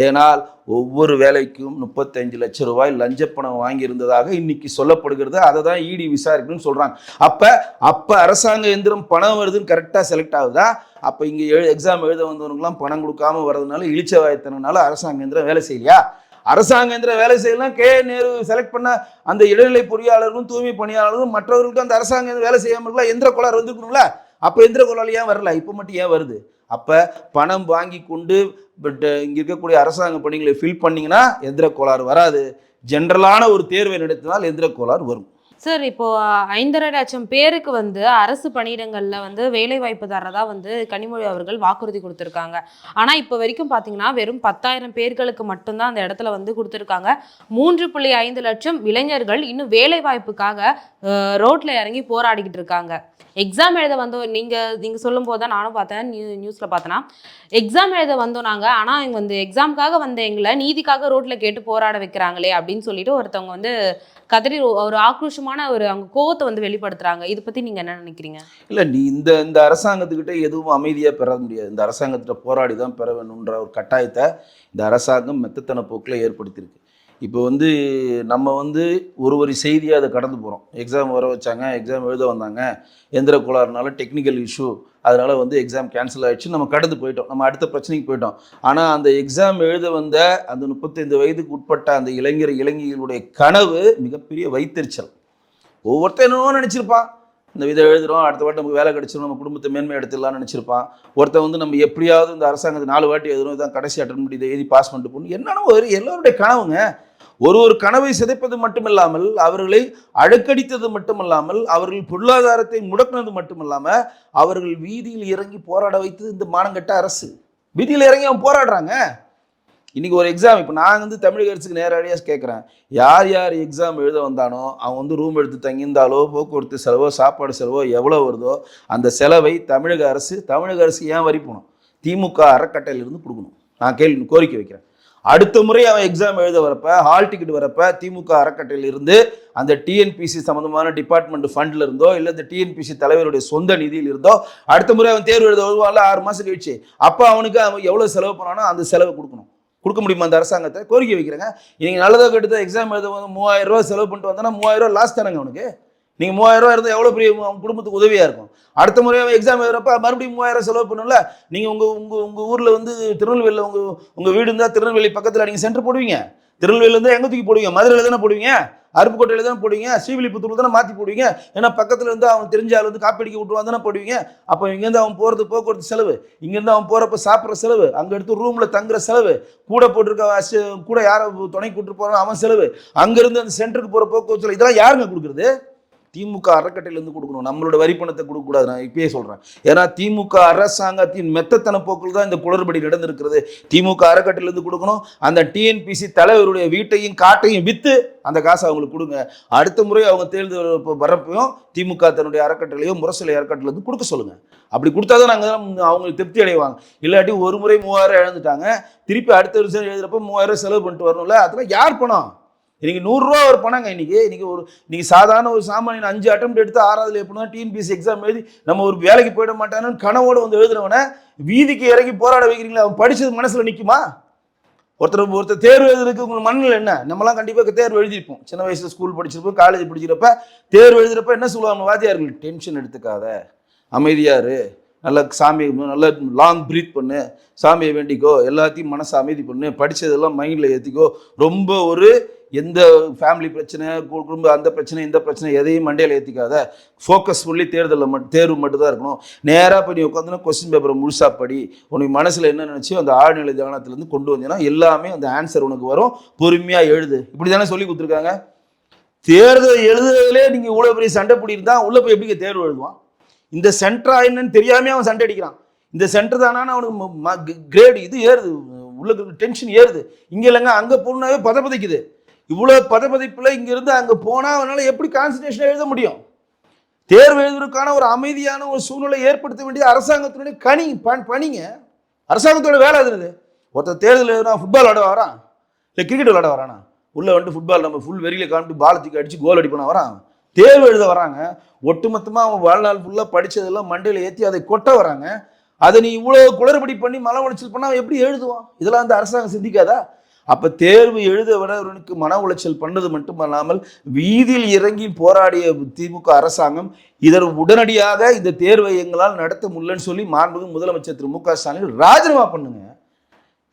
ஏனால் ஒவ்வொரு வேலைக்கும் 35 லட்சம் ரூபாய் லஞ்ச பணம் வாங்கியிருந்ததாக இன்னைக்கு சொல்லப்படுகிறது. அதை தான் இடி விசாரிக்கணும்னு சொல்கிறாங்க. அப்போ அரசாங்க எந்திரம் பணம் வருதுன்னு கரெக்டாக செலக்ட் ஆகுதா? அப்போ இங்கே எக்ஸாம் எழுத வந்தவனுங்களாம் பணம் கொடுக்காம வர்றதுனால இழிச்சவாயத்தனால அரசாங்க எந்திரம் வேலை செய்யலையா? அரசாங்க எந்திர வேலை செய்யலாம். KN நேரு செலக்ட் பண்ண அந்த இடைநிலை பொறியாளர்களும் தூய்மை பணியாளர்களும் மற்றவர்களுக்கும் அந்த அரசாங்க வேலை செய்யாமல் இருக்கலாம். எந்திர கோளாறு வந்துருக்கணும்ல. அப்போ எந்திர கோளாறு ஏன் வரல? இப்போ மட்டும் ஏன் வருது? அப்போ பணம் வாங்கி கொண்டு இங்கே இருக்கக்கூடிய அரசாங்க பணிகளை ஃபில் பண்ணிங்கன்னா எந்திர கோளாறு வராது. ஜென்ரலான ஒரு தேர்வை நடத்தினால் எந்திர கோளாறு வரும். சார் இப்போ 5.5 லட்சம் பேருக்கு வந்து அரசு பணியிடங்கள்ல வந்து வேலை வாய்ப்பு தரதா வந்து கனிமொழி அவர்கள் வாக்குறுதி கொடுத்துருக்காங்க. ஆனா இப்போ வரைக்கும் பாத்தீங்கன்னா வெறும் 10,000 பேர்களுக்கு மட்டும்தான் அந்த இடத்துல வந்து கொடுத்துருக்காங்க. 3.5 லட்சம் இளைஞர்கள் இன்னும் வேலை வாய்ப்புக்காக ரோட்ல இறங்கி போராடிக்கிட்டு இருக்காங்க. எக்ஸாம் எழுத வந்தோம், நீங்க சொல்லும் போது தான் நானும் பார்த்தேன், நியூஸ்ல பார்த்தேன்னா எக்ஸாம் எழுத வந்தோம் நாங்க, ஆனா இங்க வந்து எக்ஸாமுக்காக வந்த எங்களை நீதிக்காக ரோட்ல கேட்டு போராட வைக்கிறாங்களே அப்படின்னு சொல்லிட்டு ஒருத்தவங்க வந்து கதறி ஒரு ஆக்ரோஷமான ஒரு அவங்க கோவத்தை வந்து வெளிப்படுத்துறாங்க. இதை பத்தி நீங்க என்ன நினைக்கிறீங்க? இல்லை, நீ இந்த அரசாங்கத்துக்கிட்ட எதுவும் அமைதியாக பெற முடியாது. இந்த அரசாங்கத்திட்ட போராடி தான் பெற வேணுன்ற ஒரு கட்டாயத்தை இந்த அரசாங்கம் மெத்தத்தன போக்கில் ஏற்படுத்தியிருக்கு. இப்போ வந்து நம்ம வந்து ஒரு செய்தியாக அதை கடந்து போகிறோம். எக்ஸாம் வர வச்சாங்க, எக்ஸாம் எழுத வந்தாங்க, எந்திர கோளாறுனால டெக்னிக்கல் இஷ்யூ, அதனால் வந்து எக்ஸாம் கேன்சல் ஆகிடுச்சு, நம்ம கடந்து போயிட்டோம், நம்ம அடுத்த பிரச்சனைக்கு போயிட்டோம். ஆனால் அந்த எக்ஸாம் எழுத வந்த அந்த 35 வயதுக்கு உட்பட்ட அந்த இளைஞர்களுடைய கனவு மிகப்பெரிய வைத்தறிச்சல். ஒவ்வொருத்தர் என்னவோ நினச்சிருப்பான், இந்த இதை எழுதுகிறோம், அடுத்த வாட்டி நமக்கு வேலை கிடச்சிடும், நம்ம குடும்பத்தை மேன்மை எடுத்துடலாம்னு நினச்சிருப்பான். ஒருத்தன் வந்து நம்ம எப்படியாவது இந்த அரசாங்கத்தை 4 வாட்டி எழுதுறோம், இதான் கடைசி அட்டன் பண்ணி இதை எழுதி பாஸ் பண்ணிட்டு போகணும், என்னென்ன எல்லோருடைய கனவுங்க. ஒரு கனவை சிதைப்பது மட்டுமில்லாமல், அவர்களை அழுக்கடித்தது மட்டுமல்லாமல், அவர்கள் பொருளாதாரத்தை முடக்கினது மட்டுமல்லாமல், அவர்கள் வீதியில் இறங்கி போராட வைத்தது இந்த மானங்கட்ட அரசு. வீதியில் இறங்கி அவன் போராடுறாங்க. இன்றைக்கி ஒரு எக்ஸாம், இப்போ நான் வந்து தமிழக அரசுக்கு நேரடியாக கேட்குறேன், யார் எக்ஸாம் எழுத வந்தானோ அவன் வந்து ரூம் எடுத்து தங்கியிருந்தாலோ, போக்குவரத்து செலவோ, சாப்பாடு செலவோ எவ்வளோ வருதோ அந்த செலவை தமிழக அரசு ஏன் வரி போகணும்? திமுக அறக்கட்டையிலிருந்து கொடுக்கணும். நான் கோரிக்கை வைக்கிறேன். அடுத்த முறை அவன் எக்ஸாம் எழுத வரப்ப, ஹால் டிக்கெட் வரப்ப திமுக அறக்கட்டையிலிருந்து அந்த டிஎன்பிசி சம்மந்தமான டிபார்ட்மெண்ட் ஃபண்டில் இருந்தோ இல்லை இந்த டிஎன்பிசி தலைவருடைய சொந்த நிதியில் இருந்தோ அடுத்த முறை அவன் தேர்வு எழுத வருவான்ல 6 மாதம் கழிச்சு, அப்போ அவனுக்கு அவன் எவ்வளோ செலவு பண்ணானோ அந்த செலவை கொடுக்க முடியுமா அந்த அரசாங்கத்தை? கோரிக்கை வைக்கிறேங்க. நீங்கள் நல்லதாக கெடுத்த எக்ஸாம் எழுத வந்து 3000 ரூபா செலவு பண்ணிட்டு வந்தோன்னா 3000 ரூபா லாஸ் தானேங்க அவனுக்கு. நீங்கள் 3000 ரூபா இருந்தால் எவ்வளோ பெரிய அவன் குடும்பத்துக்கு உதவியாக இருக்கும். அடுத்த முறை அவன் எக்ஸாம் எழுதுறப்ப மறுபடியும் 3000 செலவு பண்ணல. நீங்கள் உங்கள் ஊரில் வந்து திருநெல்வேலியில் உங்கள் வீடு இருந்தால் திருநெல்வேலி பக்கத்தில் நீங்கள் சென்டர் போடுவீங்க. திருநெல்வேலியில் இருந்தால் எங்கே தூக்கி போடுவீங்க? மதுரையில் தானே போடுவீங்க, அருப்புக்கோட்டையில் தானே போடுவீங்க, ஸ்ரீவில்லிபுத்தூர் தானே மாற்றி போடுவீங்க. ஏன்னா பக்கத்தில் இருந்து அவன் தெரிஞ்ச ஆள் வந்து காப்பீடிக்க விட்டுருவான் தானே போடுவீங்க. அப்போ இங்கேருந்து அவன் போகிறது போக்குவரத்து செலவு, இங்கேருந்து அவன் போகிறப்ப சாப்பிட்ற செலவு, அங்கே எடுத்து ரூமில் தங்குற செலவு, கூட போட்டிருக்க கூட யாரை துணை கூட்டு போகிறான் அவன் செலவு, அங்கேருந்து அந்த சென்டருக்கு போகிற போக்குவரத்து செலவு, இதெல்லாம் யாருங்க கொடுக்குறது? திமுக அறக்கட்டையிலேருந்து கொடுக்கணும். நம்மளோட வரி பணத்தை கொடுக்கக்கூடாது. நான் இப்பயே சொல்கிறேன். ஏன்னா திமுக அரசாங்கத்தின் மெத்தத்தன போக்கில் தான் இந்த குளறுபடி நடந்திருக்கிறது. திமுக அறக்கட்டையிலேருந்து கொடுக்கணும். அந்த டிஎன்பிசி தலைவருடைய வீட்டையும் காட்டையும் விற்று அந்த காசை அவங்களுக்கு கொடுங்க. அடுத்த முறை அவங்க தேர்தல் வரப்பையும் திமுக தன்னுடைய அறக்கட்டளையோ முரசொலி அறக்கட்டளையிலேருந்து கொடுக்க சொல்லுங்கள். அப்படி கொடுத்தா தான் நாங்கள் அவங்களுக்கு திருப்தி அடைவாங்க. இல்லாட்டி ஒரு முறை 3000 இழந்துட்டாங்க, திருப்பி அடுத்த வருஷம் எழுதுறப்ப 3000 செலவு பண்ணிட்டு வரணும்ல. அதெல்லாம் யார் பணம்? இன்னைக்கு 100 ரூபா ஒரு பணங்க. இன்னைக்கு சாதாரண ஒரு சாமானியன் 5 அட்டெம்ப்ட் எடுத்து 6ஆவதுல எப்படின்னா டிஎன்பிசி எக்ஸாம் எழுதி நம்ம ஒரு வேலைக்கு போயிட மாட்டானு கனவோடு வந்து எழுதுறவனை வீதிக்கு இறங்கி போராட வைக்கிறீங்களா? அவன் படிச்சது மனசுல நிற்குமா? ஒருத்தர் தேர்வு எழுதுறதுக்கு உங்களுக்கு மண்ணில் என்ன? நம்மலாம் கண்டிப்பாக தேர்வு எழுதியிருப்போம். சின்ன வயசுல ஸ்கூல் படிச்சிருப்போம், காலேஜ் படிச்சிருப்ப தேர்வு எழுதுறப்ப என்ன சொல்லுவாங்க வாத்தியார்கள்? டென்ஷன் எடுத்துக்காத, அமைதியாரு, நல்லா சாமியை நல்லா லாங் ப்ரீத் பண்ணு, சாமியை வேண்டிக்கோ, எல்லாத்தையும் மனசை அமைதி பண்ணு, படித்ததெல்லாம் மைண்டில் ஏற்றிக்கோ, ரொம்ப எந்த ஃபேமிலி பிரச்சனை, குடும்ப அந்த பிரச்சனை இந்த பிரச்சனை எதையும் மண்டையில் ஏற்றிக்காத, ஃபோக்கஸ் ஃபுல்லி தேர்வு மட்டும்தான் இருக்கணும். நேராக போய் நீ உட்காந்துன்னா கொஸ்டின் பேப்பரை முழுசாக படி, உனக்கு மனசில் என்ன நினச்சியோ அந்த ஆழ்நிலை தியானத்துலேருந்து கொண்டு வந்தீங்கன்னா எல்லாமே அந்த ஆன்சர் உனக்கு வரும், பொறுமையாக எழுது. இப்படி தானே சொல்லி கொடுத்துருக்காங்க. தேர்தல் எழுதுறதுலே நீங்கள் இவ்வளோ பெரிய சண்டை பிடிஇருந்தால் உள்ளே போய் எப்படிங்க தேர்வு எழுதுவான்? இந்த சென்டரா என்னன்னு தெரியாமே அவன் சண்டை அடிக்கிறான். இந்த சென்டர் தானா அவனுக்கு கிரேடு இது ஏறுது, உள்ள டென்ஷன் ஏறுது. இங்கே இல்லைங்க, அங்கே போனாவே பதப்பதைக்குது. இவ்வளோ பதப்பதைப்பில் இங்கேருந்து அங்கே போனால் அவனால் எப்படி கான்சன்ட்ரேஷன் எழுத முடியும்? தேர்வு எழுதுவதற்கான ஒரு அமைதியான ஒரு சூழ்நிலை ஏற்படுத்த வேண்டிய அரசாங்கத்தினுடைய பணிங்க. அரசாங்கத்தோட வேலை அது. ஒருத்தர் தேர்தல் எழுதுனா ஃபுட்பால் விளாட வரான், இல்லை கிரிக்கெட் விளாட வரானா? உள்ளே வந்துட்டு ஃபுட்பால் நம்ம ஃபுல் வெறியில் காமிட்டு பாலத்துக்கு அடித்து கோல் அடிப்பனா வரான்? தேர்வு எழுத வராங்க. ஒட்டுமொத்தமாக அவன் வாழ்நாள் ஃபுல்லாக படித்ததெல்லாம் மண்டையில் ஏற்றி அதை கொட்ட வராங்க. அதை நீ இவ்வளோ குளறுபடி பண்ணி மன உளைச்சல் பண்ணால் அவன் எப்படி எழுதுவான்? இதெல்லாம் அந்த அரசாங்கம் சிந்திக்காதா? அப்போ தேர்வு எழுத விடவனுக்கு மன உளைச்சல் பண்ணது மட்டுமல்லாமல் வீதியில் இறங்கி போராடிய திமுக அரசாங்கம் இதற்கு உடனடியாக இந்த தேர்வை எங்களால் நடத்த முடியலன்னு சொல்லி மாண்புமிகு முதலமைச்சர் திரு மு.க. ஸ்டாலின் ராஜினாமா பண்ணுங்க.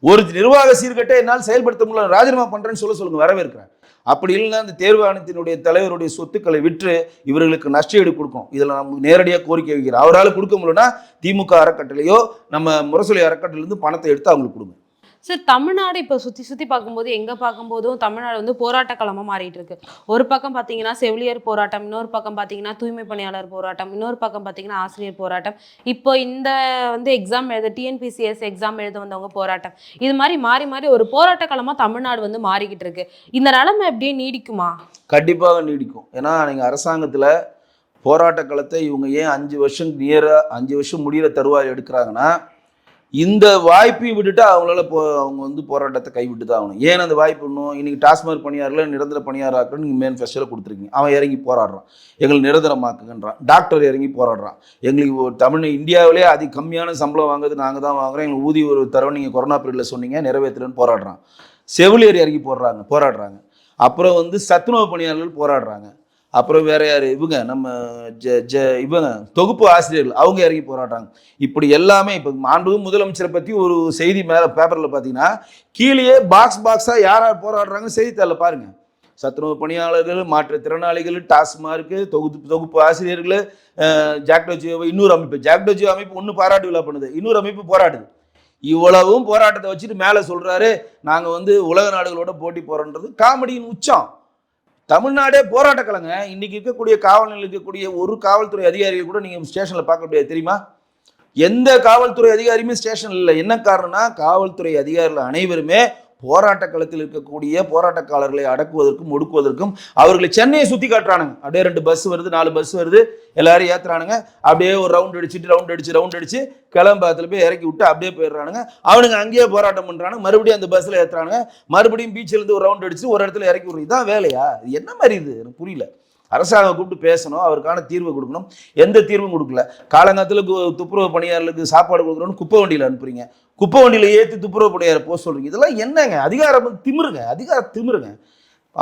ஒரு நிர்வாக சீர்கட்டை என்னால் செயல்படுத்த முடியல, ராஜினாமா பண்ணுறேன்னு சொல்லுங்க, வரவேற்கிறேன். அப்படி இல்லைன்னா அந்த தேர்வு ஆணையத்தினுடைய தலைவருடைய சொத்துக்களை விற்று இவர்களுக்கு நஷ்டஈடு கொடுக்கும். இதில் நமக்கு நேரடியாக கோரிக்கை வைக்கிறோம். அவரால் கொடுக்க முடியலன்னா திமுக அறக்கட்டளையோ நம்ம முரசொலி அறக்கட்டளையிலேருந்து பணத்தை எடுத்து அவங்களுக்கு கொடுங்க. சார் தமிழ்நாடு இப்போ சுற்றி சுற்றி பார்க்கும்போது எங்கே பார்க்கும்போதும் தமிழ்நாடு வந்து போராட்ட களமாக மாறிட்டு இருக்கு. ஒரு பக்கம் பார்த்தீங்கன்னா செவிலியர் போராட்டம், இன்னொரு பக்கம் பார்த்தீங்கன்னா தூய்மை பணியாளர் போராட்டம், இன்னொரு பக்கம் பார்த்தீங்கன்னா ஆசிரியர் போராட்டம், இப்போ இந்த வந்து எக்ஸாம் எழுத டிஎன்பிசிஎஸ் எக்ஸாம் எழுத வந்தவங்க போராட்டம், இது மாதிரி மாறி மாறி ஒரு போராட்ட களமாக தமிழ்நாடு வந்து மாறிக்கிட்டு இருக்கு. இந்த நிலைமை எப்படியே நீடிக்குமா? கண்டிப்பாக நீடிக்கும். ஏன்னா நீங்கள் அரசாங்கத்தில் போராட்ட களத்தை இவங்க ஏன் 5 வருஷம் நியராக 5 வருஷம் முடிகிற தருவாய் எடுக்கிறாங்கன்னா, இந்த வாய்ப்பையும் விட்டுட்டு அவங்களால அவங்க வந்து போராட்டத்தை கைவிட்டு தான் ஆகணும். ஏன் அந்த வாய்ப்பு இன்னும் இன்னைக்கு டாஸ்மாக் பணியாளர்களை நிரந்தர பணியாளராக்கணும்னு நீங்கள் மேனிஃபெஸ்டோவில் கொடுத்துருக்கீங்க. அவன் இறங்கி போராடுறான், எங்களை நிரந்தரமாக்குங்கன்றான். டாக்டர் இறங்கி போராடுறான், எங்களுக்கு இந்தியாவிலே கம்மியான சம்பளம் வாங்குறது நாங்கள் தான் வாங்குறோம், எங்களுக்கு ஊதிய ஒரு தரவை நீங்கள் கொரோனா பீரியடில் சொன்னீங்க நிறைவேற்றலன்னு போராடுறான். செவிலியர் இறங்கி போராடுறாங்க. அப்புறம் வந்து சத்துணவு பணியாளர்கள் போராடுறாங்க. அப்புறம் வேற யார் இவங்க நம்ம இவங்க தொகுப்பு ஆசிரியர்கள் அவங்க இறங்கி போராடுறாங்க. இப்படி எல்லாமே இப்போ மாண்பு முதலமைச்சரை பற்றி ஒரு செய்தி மேலே பேப்பரில் பார்த்தீங்கன்னா கீழே பாக்ஸாக யார் யார் போராடுறாங்கன்னு செய்தித்தாளில் பாருங்கள். சத்துணவு பணியாளர்கள், மாற்றுத்திறனாளிகள், டாஸ்மார்க்கு, தொகுப்பு ஆசிரியர்கள், ஜாக்டோஜியோ, இன்னொரு அமைப்பு ஜாக்டோஜியோ அமைப்பு ஒன்று பாராட்டு விழா பண்ணுது, இன்னொரு அமைப்பு போராடுது. இவ்வளவும் போராட்டத்தை வச்சுட்டு மேலே சொல்கிறாரு நாங்கள் வந்து உலக நாடுகளோட போட்டி போகிறோன்றது காமெடியின் உச்சம். தமிழ்நாடே போராட்ட கலங்க. இன்னைக்கு இருக்கக்கூடிய காவல் நிலையில் இருக்கக்கூடிய ஒரு காவல்துறை அதிகாரிகள் கூட நீங்கள் ஸ்டேஷனில் பார்க்க முடியாது தெரியுமா? எந்த காவல்துறை அதிகாரியுமே ஸ்டேஷன் இல்லை. என்ன காரணம்னா காவல்துறை அதிகாரிகள் அனைவருமே போராட்ட களத்தில் இருக்கக்கூடிய போராட்டக்காரர்களை அடக்குவதற்கும் ஒடுக்குவதற்கும் அவர்களை சென்னையை சுற்றி காட்டுறானுங்க. அப்படியே 2 பஸ் வருது, 4 பஸ் வருது, எல்லாரும் ஏற்றுறானுங்க. அப்படியே ஒரு ரவுண்ட் அடிச்சு கிளம்பாத்தில் போய் இறக்கி விட்டு அப்படியே போயிடுறானுங்க. அவனுங்க அங்கேயே போராட்டம் பண்ணுறானுங்க, மறுபடியும் அந்த பஸ்ஸில் ஏற்றுறானுங்க, மறுபடியும் பீச்சிலேருந்து ஒரு ரவுண்ட் அடிச்சு ஒரு இடத்துல இறக்கி விடுறது. இதான் வேலையா? இது என்ன மாதிரி இது? எனக்கு புரியல. அரசாங்கம் கூப்பிட்டு பேசணும், அவருக்கான தீர்வு கொடுக்கணும். எந்த தீர்வும் கொடுக்கல. காலங்காலத்தில் துப்புரவு பணியாளர்களுக்கு சாப்பாடு கொடுக்குறோன்னு குப்பை வண்டியில் அனுப்புறீங்க, குப்பை வண்டியில் ஏற்றி துப்புரவு பணியாளர் போக சொல்கிறீங்க. இதெல்லாம் என்னங்க? அதிகாரம் திமிருங்க.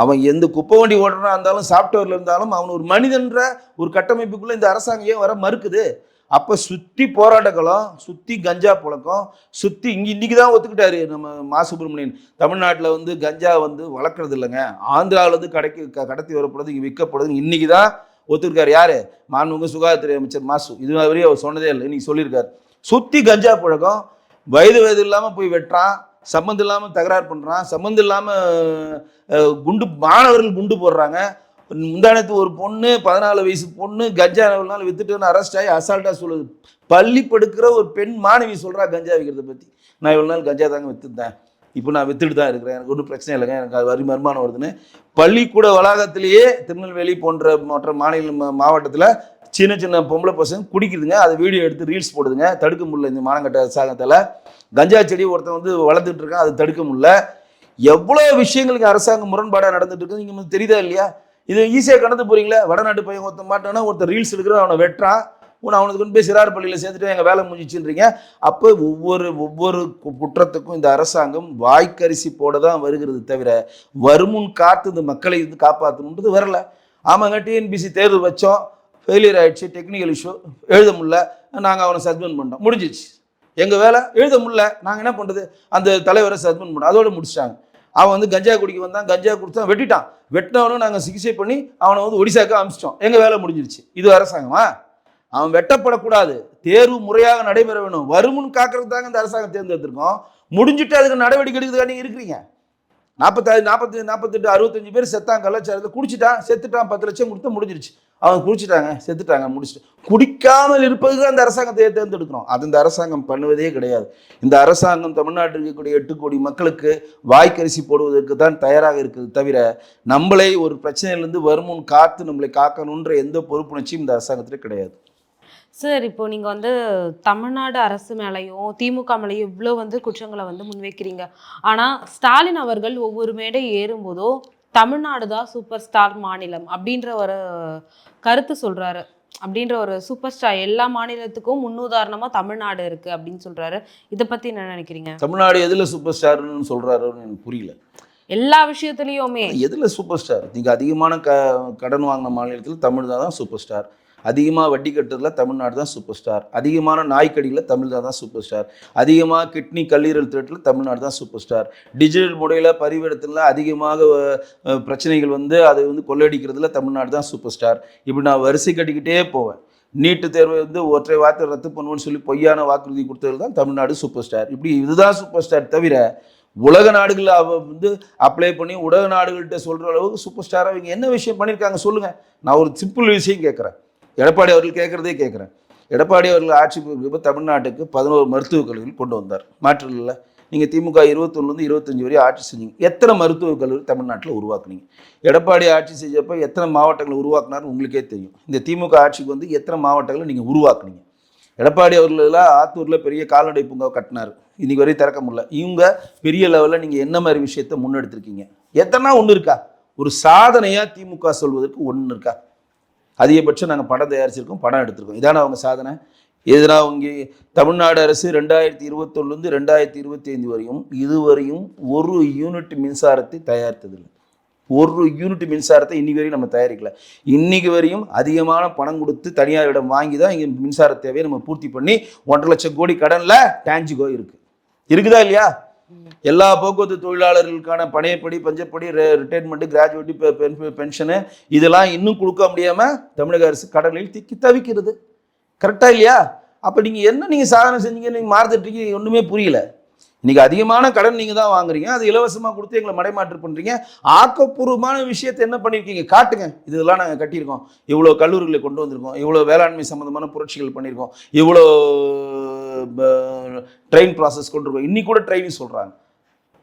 அவன் எந்த குப்பை வண்டி ஓடுறா இருந்தாலும் சாஃப்ட்வேரில் இருந்தாலும் அவன் ஒரு மனிதன்ற ஒரு கட்டமைப்புக்குள்ளே இந்த அரசாங்கம் ஏன் வர மறுக்குது? அப்போ சுற்றி போராட்டங்களும், சுற்றி கஞ்சா புழக்கம், சுற்றி இன்னைக்கு தான் ஒத்துக்கிட்டாரு நம்ம மா சுப்பிரமணியன். தமிழ்நாட்டில் வந்து கஞ்சா வந்து வளர்க்குறது இல்லைங்க, ஆந்திராவில் வந்து கடத்தி வரப்படுறது, இங்கே விற்கப்படுது, இன்னைக்கு தான் ஒத்துக்கிட்டாரு. யார்? மாண்புமிகு சுகாதாரத்துறை அமைச்சர் மாசு. இது வரையும் அவர் சொன்னதே இல்லை, இன்னைக்கு சொல்லியிருக்காரு. சுற்றி கஞ்சா புழக்கம், வயது இல்லாமல் போய் வெட்டுறான், சம்மந்தம் இல்லாமல் தகராறு பண்ணுறான், சம்மந்தம் இல்லாமல் மாணவர்கள் குண்டு போடுறாங்க. முந்தானத்து ஒரு பொண்ணு 14 வயசு பொண்ணு கஞ்சா நாள் வித்துட்டு அரெஸ்ட் ஆகி அசால்ட்டாக சொல்லுது. பள்ளி படுக்கிற ஒரு பெண் மாணவி சொல்கிறா கஞ்சா விற்கிறத பற்றி. நான் இவ்வளோ நாள் கஞ்சா தாங்க விற்றுருந்தேன், இப்போ நான் வித்துட்டு தான் இருக்கிறேன், எனக்கு ஒன்றும் பிரச்சனை இல்லைங்க, எனக்கு அது வருமானம் வருதுன்னு. பள்ளிக்கூட வளாகத்திலேயே திருநெல்வேலி போன்ற மற்ற மாவட்டத்தில் சின்ன பொம்பளை பசங்க குடிக்குதுங்க. அதை வீடியோ எடுத்து ரீல்ஸ் போடுதுங்க. தடுக்க முடியல இந்த மானங்கட்ட அரசாங்கத்தில். கஞ்சா செடி ஒருத்தன் வந்து வளர்த்துட்டு இருக்கான், அது தடுக்க முடியல. எவ்வளோ விஷயங்களுக்கு அரசாங்கம் முரண்பாடாக நடந்துட்டு இருக்குது நீங்கள் தெரியுதா இல்லையா? இது ஈஸியாக கடந்து போகிறீங்களே. வடநாட்டு பையன் ஒருத்தன் மாட்டானா, ஒருத்தர் ரீல்ஸ் எடுக்கிறான், அவனை வெட்டுறான், அவனுக்கு கொண்டு போய் சிறார் பள்ளியில் சேர்த்துட்டு எங்கள் வேலை முடிஞ்சிச்சுன்றீங்க. அப்போ ஒவ்வொரு குற்றத்துக்கும் இந்த அரசாங்கம் வாய்க்கரிசி போட தான் வருகிறது தவிர வருமுன் காத்து இந்த மக்களை வந்து காப்பாற்றணுன்றது வரல. ஆமாங்க, டிஎன்பிசி தேர்வு வச்சோம், ஃபெயிலியர் ஆகிடுச்சு, டெக்னிக்கல் இஷ்யூ, எழுத முடியல, நாங்கள் அவனை சஸ்பெண்ட் பண்ணோம், முடிஞ்சிச்சு. எங்கள் வேலை எழுத முடியல, நாங்கள் என்ன பண்ணுறது, அந்த தலைவரை சஸ்பெண்ட் பண்ணோம், அதோடு முடிச்சிட்டாங்க. அவன் வந்து கஞ்சா குடிக்க வந்தான், கஞ்சா குடித்தான், வெட்டினவனும் நாங்கள் சிகிச்சை பண்ணி அவனை வந்து ஒடிசாக்க அனுப்பிச்சிட்டோம், எங்கள் வேலை முடிஞ்சிருச்சு. இது அரசாங்கமா? அவன் வெட்டப்படக்கூடாது, தேர்வு முறையாக நடைபெற வேணும், வருமுன் காக்கிறது தாங்க இந்த அரசாங்கம் தேர்ந்தெடுத்திருக்கோம். முடிஞ்சுட்டு அதுக்கு நடவடிக்கை எடுக்கிறதுக்காக நீங்கள் இருக்கிறீங்க. 48 65 பேர் செத்தான் கலாச்சாரத்தில், குடிச்சிட்டான், செத்துட்டான், 10 லட்சம் கொடுத்து முடிஞ்சிருச்சு. அவங்க குடிச்சிட்டாங்க, செத்துட்டாங்க, முடிச்சுட்டு. குடிக்காமல் இருப்பதுக்கு அந்த அரசாங்கத்தை தேர்ந்தெடுக்கிறோம். அது இந்த அரசாங்கம் பண்ணுவதே கிடையாது. இந்த அரசாங்கம் தமிழ்நாட்டில் இருக்கக்கூடிய 8 கோடி மக்களுக்கு வாய்க்கரிசி போடுவதற்கு தான் தயாராக இருக்குது தவிர நம்மளை ஒரு பிரச்சனையிலேருந்து வருமுன் காத்து நம்மளை காக்கணுன்ற எந்த பொறுப்புணர்ச்சியும் இந்த அரசாங்கத்தில் கிடையாது. சார், இப்போ நீங்க வந்து தமிழ்நாடு அரசு மேலையும் திமுக மேலையும் இவ்வளோ வந்து குற்றங்களை வந்து முன்வைக்கிறீங்க. ஆனா ஸ்டாலின் அவர்கள் ஒவ்வொரு மேடை ஏறும்போதோ தமிழ்நாடு தான் சூப்பர் ஸ்டார் மாநிலம் அப்படின்ற ஒரு கருத்து சொல்றாரு. அப்படின்ற ஒரு சூப்பர் ஸ்டார் எல்லா மாநிலத்துக்கும் முன்னுதாரணமா தமிழ்நாடு இருக்கு அப்படின்னு சொல்றாரு. இதை பத்தி என்ன நினைக்கிறீங்க? தமிழ்நாடு எதுல சூப்பர் ஸ்டார்னு சொல்றாருன்னு எனக்கு புரியல. எல்லா விஷயத்துலயுமே எதுல சூப்பர் ஸ்டார்? நீங்க அதிகமான கடன் வாங்கின மாநிலத்தில் தமிழ் தான் சூப்பர் ஸ்டார், அதிகமாக வட்டி கட்டுறதுல தமிழ்நாடு தான் சூப்பர் ஸ்டார், அதிகமான நாய்க்கடியில் தமிழ்நாடு தான் சூப்பர் ஸ்டார், அதிகமாக கிட்னி கல்லீரல் திருட்டில் தமிழ்நாடு தான் சூப்பர் ஸ்டார், டிஜிட்டல் முறையில் பரிவர்த்தனையில் அதிகமாக பிரச்சனைகள் வந்து அதை வந்து கொள்ளையடிக்கிறதுல தமிழ்நாடு தான் சூப்பர் ஸ்டார். இப்படி நான் வரிசை கட்டிக்கிட்டே போவேன். நீட்டு தேர்வை வந்து ஒற்றை வார்த்தை ரத்து பண்ணுவோன்னு சொல்லி பொய்யான வாக்குறுதி கொடுத்தது தான் தமிழ்நாடு சூப்பர் ஸ்டார். இப்படி இதுதான் சூப்பர் ஸ்டார் தவிர உலக நாடுகளில் வந்து அப்ளை பண்ணி உலக நாடுகள்கிட்ட சொல்கிற அளவுக்கு சூப்பர் ஸ்டாராக இவங்க என்ன விஷயம் பண்ணியிருக்காங்க சொல்லுங்கள். நான் ஒரு சிம்பிள் விஷயம் கேட்குறேன், எடப்பாடி அவர்கள் கேட்குறதே கேட்குறேன். எடப்பாடி அவர்கள் ஆட்சி இப்போ தமிழ்நாட்டுக்கு 11 மருத்துவக் கல்லூரிகள் கொண்டு வந்தார். மாற்று இல்லை. நீங்கள் திமுக 21லேருந்து 25 வரை ஆட்சி செஞ்சீங்க. எத்தனை மருத்துவக் கல்லூரி தமிழ்நாட்டில் உருவாக்குனீங்க? எடப்பாடி ஆட்சி செஞ்சப்போ எத்தனை மாவட்டங்களை உருவாக்குனார்னு உங்களுக்கே தெரியும். இந்த திமுக ஆட்சிக்கு வந்து எத்தனை மாவட்டங்களை நீங்கள் உருவாக்குனீங்க? எடப்பாடி அவர்களெல்லாம் ஆத்தூரில் பெரிய கால்நடை பூங்காவை கட்டினார், இன்னைக்கு வரையும் திறக்க முடியல. இவங்க பெரிய லெவலில் நீங்கள் என்ன மாதிரி விஷயத்தை முன்னெடுத்திருக்கீங்க? எத்தனை ஒன்று இருக்கா? ஒரு சாதனையாக திமுக சொல்வதற்கு ஒன்று இருக்கா? அதிகபட்சம் நாங்கள் படம் தயாரிச்சிருக்கோம், படம் எடுத்திருக்கோம், இதான அவங்க சாதனை. எதுனா அவங்க தமிழ்நாடு அரசு 2021லேருந்து 2025 வரையும் இதுவரையும் ஒரு யூனிட் மின்சாரத்தை தயாரித்ததில்லை. ஒரு யூனிட் மின்சாரத்தை இன்னைக்கு வரையும் நம்ம தயாரிக்கல. இன்னைக்கு வரையும் அதிகமான பணம் கொடுத்து தனியாரிடம் வாங்கி தான் இங்கே மின்சார தேவையை நம்ம பூர்த்தி பண்ணி 1.5 லட்சம் கோடி கடனில் டான்ஜிகோ இருக்குதா இல்லையா? எல்லா போக்குவரத்து தொழிலாளர்களுக்கான பணையப்படி, பஞ்சப்படி, ரிட்டைர்மெண்ட், கிராஜுவேட்டி, பென்ஷனு இதெல்லாம் இன்னும் கொடுக்க முடியாமல் தமிழக அரசு கடனில் திக்கி தவிக்கிறது. கரெக்டா இல்லையா? அப்போ நீங்கள் சாதனை செஞ்சீங்க, நீங்கள் மாறுதட்டீங்க, ஒன்றுமே புரியல. இன்னைக்கு அதிகமான கடன் நீங்கள் தான் வாங்குறீங்க, அது இலவசமாக கொடுத்து எங்களை மடைமாற்று பண்ணுறீங்க. ஆக்கப்பூர்வமான விஷயத்தை என்ன பண்ணியிருக்கீங்க காட்டுங்க. இதெல்லாம் நாங்கள் கட்டியிருக்கோம், இவ்வளோ கல்லூரிகளை கொண்டு வந்திருக்கோம், இவ்வளோ வேளாண்மை சம்மந்தமான புரட்சிகள் பண்ணியிருக்கோம், இவ்வளோ ட்ரெயின் ப்ராசஸ் கொண்டு இருக்கோம். இன்னைக்கு கூட ட்ரெயின் சொல்கிறாங்க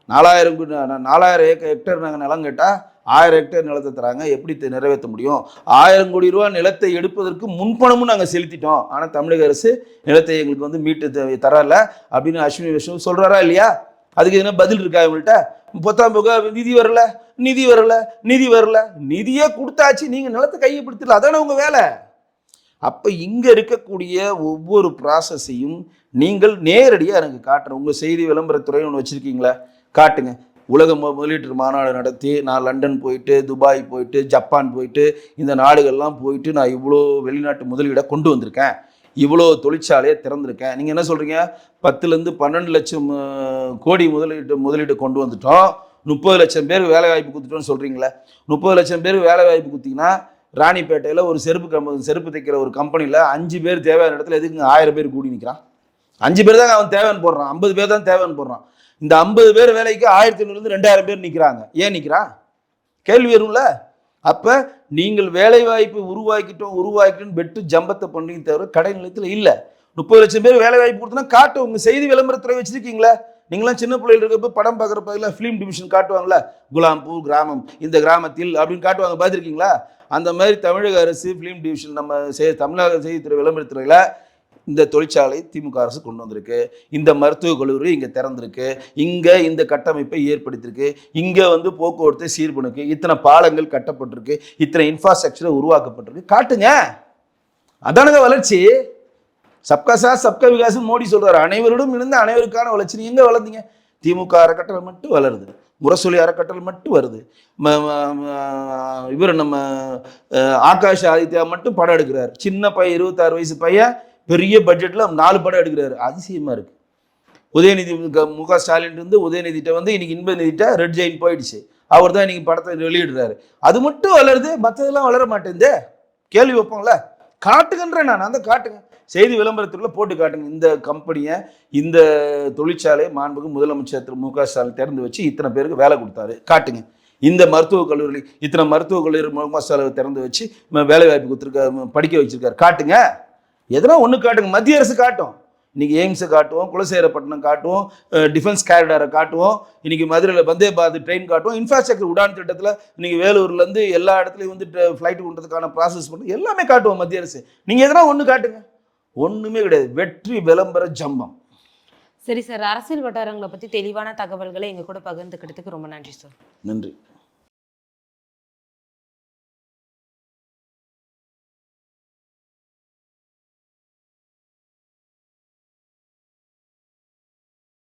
4000 ஹெக்டேர் நாங்கள் நிலம் கேட்டால் 1000 ஹெக்டேர் நிலத்தை தராங்க. எப்படி நிறைவேற்ற முடியும்? 1000 கோடி ரூபா நிலத்தை எடுப்பதற்கு முன்பணமும் நாங்கள் செலுத்திட்டோம், ஆனால் தமிழக அரசு நிலத்தை எங்களுக்கு வந்து மீட்டு தரல அப்படின்னு அஸ்வினி வைஷ்ணவ் சொல்கிறாரா இல்லையா? அதுக்கு என்ன பதில் இருக்கா இவங்கள்ட்ட? 10ஆம் போக நிதி வரல, நிதியே கொடுத்தாச்சு, நீங்கள் நிலத்தை கையப்படுத்தல, அதான உங்கள் வேலை. அப்போ இங்கே இருக்கக்கூடிய ஒவ்வொரு ப்ராசஸையும் நீங்கள் நேரடியாக எனக்கு காட்டுறேன். உங்கள் செய்தி விளம்பரத்துறை ஒன்று வச்சுருக்கீங்களா? காட்டுங்க. உலக முதலீட்டு மாநாடு நடத்தி நான் லண்டன் போயிட்டு, துபாய் போயிட்டு, ஜப்பான் போயிட்டு, இந்த நாடுகள்லாம் போயிட்டு நான் இவ்வளோ வெளிநாட்டு முதலீடை கொண்டு வந்திருக்கேன், இவ்வளோ தொழிற்சாலையை திறந்திருக்கேன். நீங்கள் என்ன சொல்கிறீங்க? 10லேருந்து 12 லட்சம் கோடி முதலீடு கொண்டு வந்துட்டோம், 30 லட்சம் பேர் வேலை வாய்ப்பு கொடுத்துட்டோன்னு சொல்கிறீங்களே. 30 லட்சம் பேர் வேலை வாய்ப்பு கொடுத்தீங்கன்னா ராணிப்பேட்டையில் ஒரு செருப்பு தைக்கிற ஒரு கம்பெனியில் 5 பேர் தேவையான இடத்துல எதுக்கு 1000 பேர் கூடி நிற்கிறான்? 5 பேர் தான் அவன் தேவைன்னு போடுறான், 50 பேர் தான் தேவைன்னு போடுறான். இந்த 50 பேர் வேலைக்கு 1500லேருந்து 2000 பேர் நிற்கிறாங்க. ஏன் நிற்கிறான்? கேள்வி வரும்ல. அப்போ நீங்கள் வேலை வாய்ப்பு உருவாக்கிட்டோன்னு பெட்டு ஜம்பத்தை பண்ணுறீங்க தவிர கடை நிலையத்தில் இல்லை. 30 லட்சம் பேர் வேலை வாய்ப்பு கொடுத்தோன்னா காட்டும். உங்கள் செய்தி விளம்பரத்துறை வச்சுருக்கீங்களா? நீங்களாம் சின்ன பிள்ளைகள் இருக்கப்போ படம் பார்க்குற பதிலாக ஃபிலிம் டிவிஷன் காட்டுவாங்களா? குலாம்பூர் கிராமம், இந்த கிராமத்தில் அப்படின்னு காட்டுவாங்க, பார்த்துருக்கீங்களா? அந்த மாதிரி தமிழக அரசு ஃபிலிம் டிவிஷன் நம்ம தமிழக செய்தித்துறை விளம்பரத்துறையில் இந்த தொழிற்சாலை திமுக அரசு கொண்டு வந்திருக்கு, இந்த மருத்துவக் கல்லூரி இங்கே திறந்திருக்கு, இங்கே இந்த கட்டமைப்பை ஏற்படுத்தியிருக்கு, இங்கே வந்து போக்குவரத்தை சீர் பண்ணிருக்கு, இத்தனை பாலங்கள் கட்டப்பட்டிருக்கு, இத்தனை இன்ஃப்ராஸ்ட்ரக்சரை உருவாக்கப்பட்டிருக்கு. காட்டுங்க. அதானுங்க வளர்ச்சி. சப்கா சாத் சப்கா விகாஸ் மோடி சொல்றாரு. அனைவரோடும் இணைந்து அனைவருக்கான வளர்ச்சி. எங்கே வளர்ந்தீங்க? திமுக அறக்கட்டளை மட்டும் வளருது, முரசொலி அறக்கட்டளை மட்டும் வருது, இவர் நம்ம ஆகாஷ் ஆதித்யா மட்டும் படம் எடுக்கிறார். சின்ன பையன் 26 வயசு பையன் பெரிய பட்ஜெட்டில் 4 படம் எடுக்கிறாரு. அதிசயமாக இருக்குது. உதயநிதி முக ஸ்டாலின் இருந்து உதயநிதிட்ட வந்து இன்னைக்கு இன்பநிதிட்ட ரெட் ஜெயின் போயிடுச்சு, அவர் தான் இன்னைக்கு படத்தை வெளியிடுறாரு. அது மட்டும் வளருது, மற்றதெல்லாம் வளர மாட்டேங்குது. கேள்வி வைப்போங்கள? காட்டுங்கன்றேன் நான், அந்த காட்டுங்க. செய்தி விளம்பரத்துக்குள்ள போட்டு காட்டுங்க. இந்த கம்பெனியை, இந்த தொழிற்சாலையை மாண்புக்கு முதலமைச்சர் திரு மு க ஸ்டாலின் திறந்து வச்சு இத்தனை பேருக்கு வேலை கொடுத்தாரு, காட்டுங்க. இந்த மருத்துவக் கல்லூரி, இத்தனை மருத்துவக் கல்லூரி மு க ஸ்டாலின் திறந்து வச்சு வேலை வாய்ப்பு கொடுத்துருக்காரு, படிக்க வச்சிருக்காரு, காட்டுங்க. எதனா ஒன்று காட்டுங்க. மத்திய அரசு காட்டும். இன்னைக்கு எய்ம்ஸை காட்டுவோம், குலசேகரப்பட்டினம் காட்டுவோம், டிஃபென்ஸ் கேரிடாரை காட்டுவோம், இன்னைக்கு மதுரையில் வந்தே பாரத் ட்ரெயின் காட்டுவோம், இன்ஃப்ராஸ்ட்ரக்சர் உடான் திட்டத்தில் இன்னைக்கு வேலூர்லேருந்து எல்லா இடத்துலையும் வந்து ஃப்ளைட்டு கொண்டதுக்கான ப்ராசஸ் பண்ணி எல்லாமே காட்டுவோம் மத்திய அரசு. நீங்கள் எதனா ஒன்று காட்டுங்க. ஒன்றுமே கிடையாது. வெற்றி விளம்பர ஜம்பம். சரி சார், அரசியல் வட்டாரங்களை பற்றி தெளிவான தகவல்களை எங்கள் கூட பகிர்ந்துக்கிட்டதுக்கு ரொம்ப நன்றி சார். நன்றி.